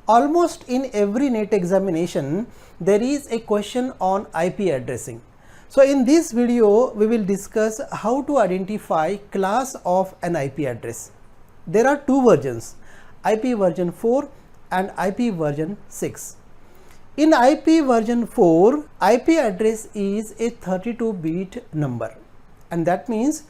Almost in every NET examination, there is a question on IP addressing. So in this video, we will discuss how to identify class of an IP address. There are two versions, IP version 4 and IP version 6. In IP version 4, IP address is a 32-bit number, and that means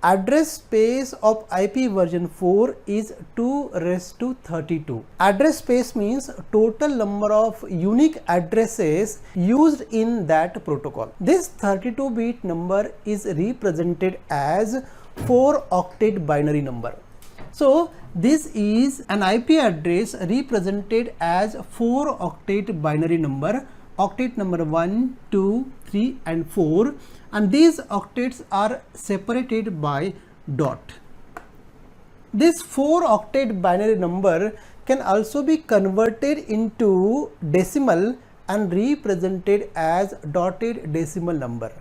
address space of IP version 4 is 2 raised to 32. Address space means total number of unique addresses used in that protocol. This 32-bit number is represented as 4-octet binary number. So this is an IP address represented as 4-octet binary number, octet number 1, 2, 3 and 4, and these octets are separated by dot. This 4-octet binary number can also be converted into decimal and represented as dotted decimal number.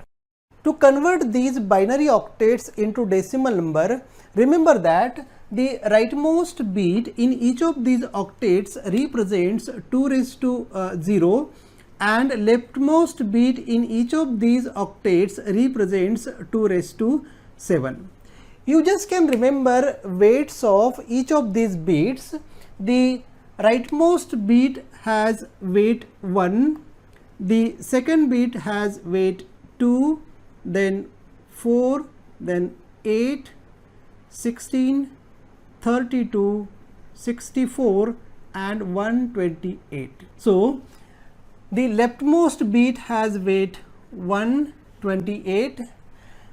To convert these binary octets into decimal number, remember that the rightmost bit in each of these octets represents 2 raised to 0 and leftmost bit in each of these octets represents 2 raised to 7. You just can remember weights of each of these bits. The rightmost bit has weight 1, the second bit has weight 2, then 4, then 8, 16, 32, 64 and 128. So the leftmost bit has weight 128,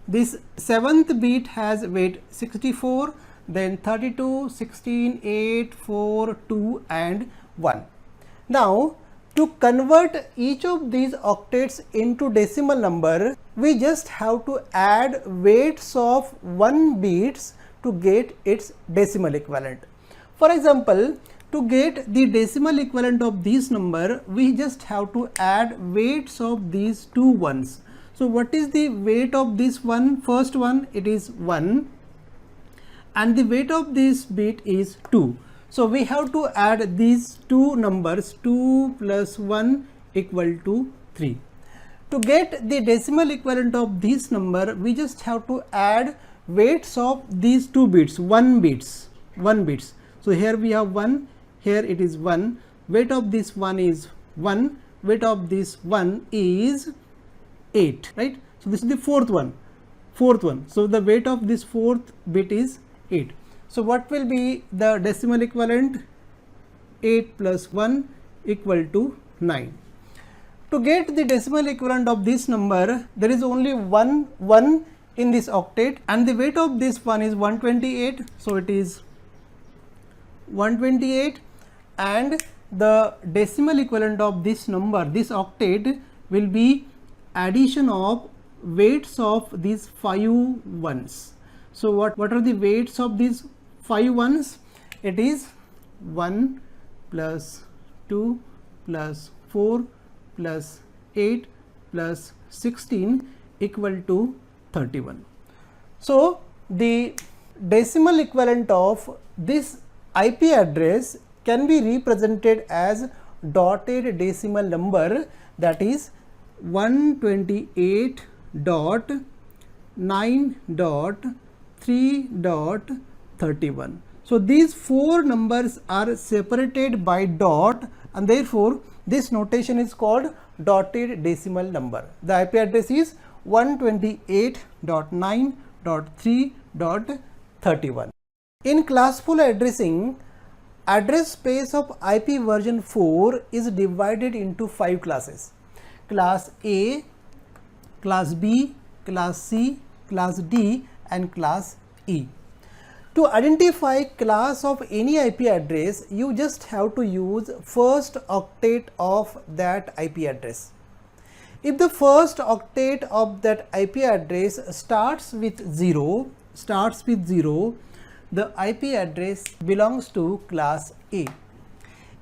this 7th bit has weight 64, then 32, 16, 8, 4, 2 and 1. Now to convert each of these octets into decimal number, we just have to add weights of 1 bits to get its decimal equivalent. For example, to get the decimal equivalent of this number, we just have to add weights of these two ones. So what is the weight of this one? First one, it is 1 and the weight of this bit is 2. So we have to add these two numbers, 2 plus 1 equal to 3. To get the decimal equivalent of this number, we just have to add weights of these two bits, 1 bits. So here we have 1, here it is 1, weight of this 1 is 1, weight of this 1 is 8, right? So this is the fourth one. So the weight of this fourth bit is 8. So what will be the decimal equivalent? 8 plus 1 equal to 9. To get the decimal equivalent of this number, there is only one in this octet and the weight of this one is 128. So it is 128 and the decimal equivalent of this number, this octet, will be addition of weights of these 5 ones. So what are the weights of these 5 ones? It is 1 plus 2 plus 4 plus 8 plus 16 equal to 31. So the decimal equivalent of this IP address can be represented as dotted decimal number, that is 128.9.3.31. So these four numbers are separated by dot and therefore this notation is called dotted decimal number. The IP address is 128.9.3.31. In classful addressing, address space of IP version 4 is divided into 5 classes: class A, class B, class C, class D and class E. To identify class of any IP address, you just have to use first octet of that IP address. If the first octet of that IP address starts with 0, the IP address belongs to class A.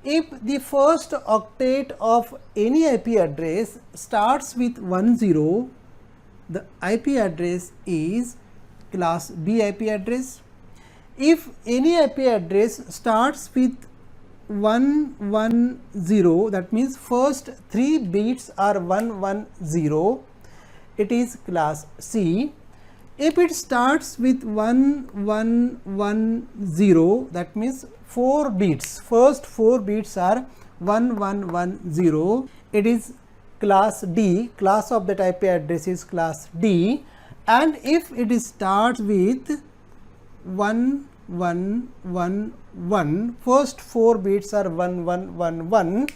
If the first octet of any IP address starts with 10, the IP address is class B IP address. If any IP address starts with 110, that means first 3 bits are 110, it is class C. If it starts with 1110, that means 4 bits, first 4 bits are 1110, it is class D, class of that IP address is class D. And if it starts with 1111, first 4 bits are 1111,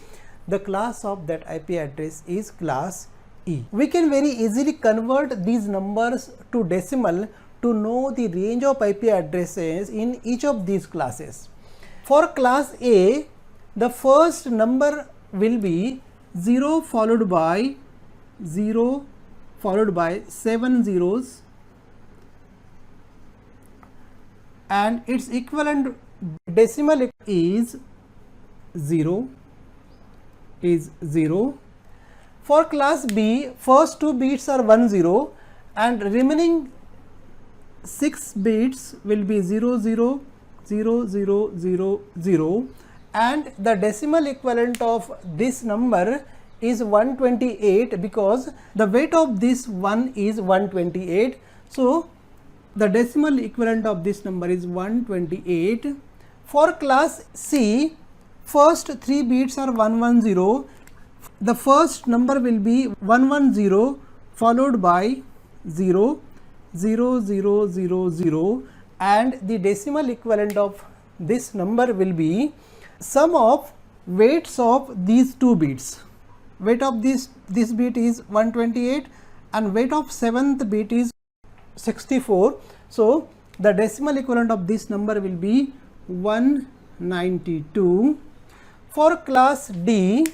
the class of that IP address is class E. We can very easily convert these numbers to decimal to know the range of IP addresses in each of these classes. For class A, the first number will be 0 followed by 7 zeros, and its equivalent decimal is 0. For class B, first 2 bits are 10 and remaining 6 bits will be 000000, and the decimal equivalent of this number is 128 because the weight of this 1 is 128. So, the decimal equivalent of this number is 128. For class C, first 3 bits are 110. The first number will be 110 followed by 0, and the decimal equivalent of this number will be sum of weights of these 2 bits. Weight of this bit is 128 and weight of 7th bit is 64. So, the decimal equivalent of this number will be 192. For class D,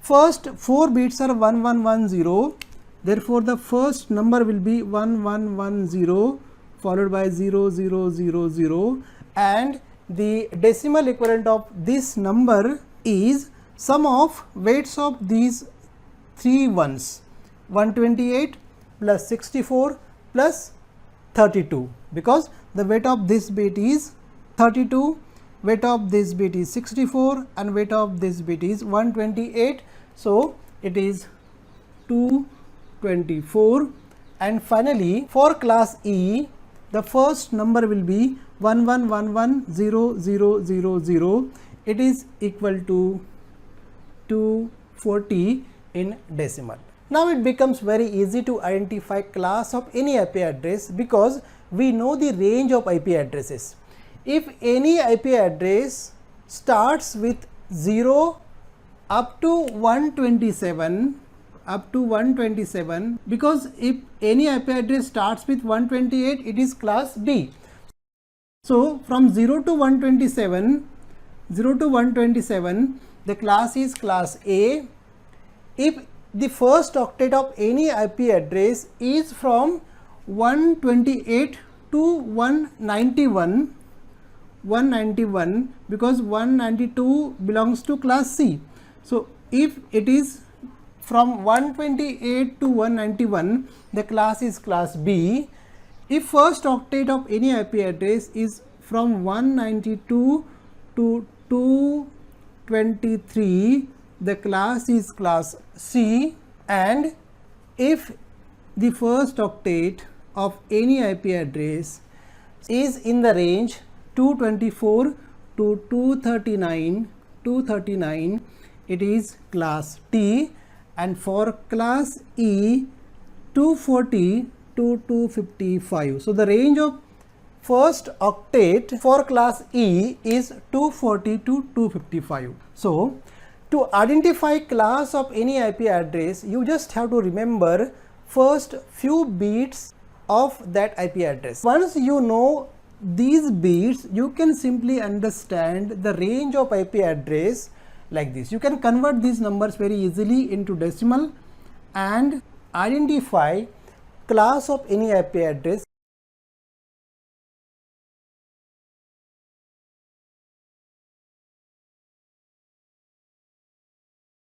first 4 bits are 1110, therefore, the first number will be 1110 followed by 0000, and the decimal equivalent of this number is sum of weights of these 3 ones, 128 plus 64 plus 32, because the weight of this bit is 32, weight of this bit is 64 and weight of this bit is 128. So, it is 224. And finally, for class E, the first number will be 11110000, it is equal to 240 in decimal. Now, it becomes very easy to identify class of any IP address because we know the range of IP addresses. If any IP address starts with 0 up to 127, because if any IP address starts with 128, it is class B. So, from 0 to 127, the class is class A. If the first octet of any IP address is from 128 to 191, because 192 belongs to class C. So, if it is from 128 to 191, the class is class B. If first octet of any IP address is from 192 to 223, the class is class C. And if the first octet of any IP address is in the range 224 to 239, it is class T. And for class E, 240 to 255. So, the range of first octet for class E is 240 to 255. So, to identify class of any IP address, you just have to remember first few bits of that IP address. Once you know these bits, you can simply understand the range of IP address like this. You can convert these numbers very easily into decimal and identify class of any IP address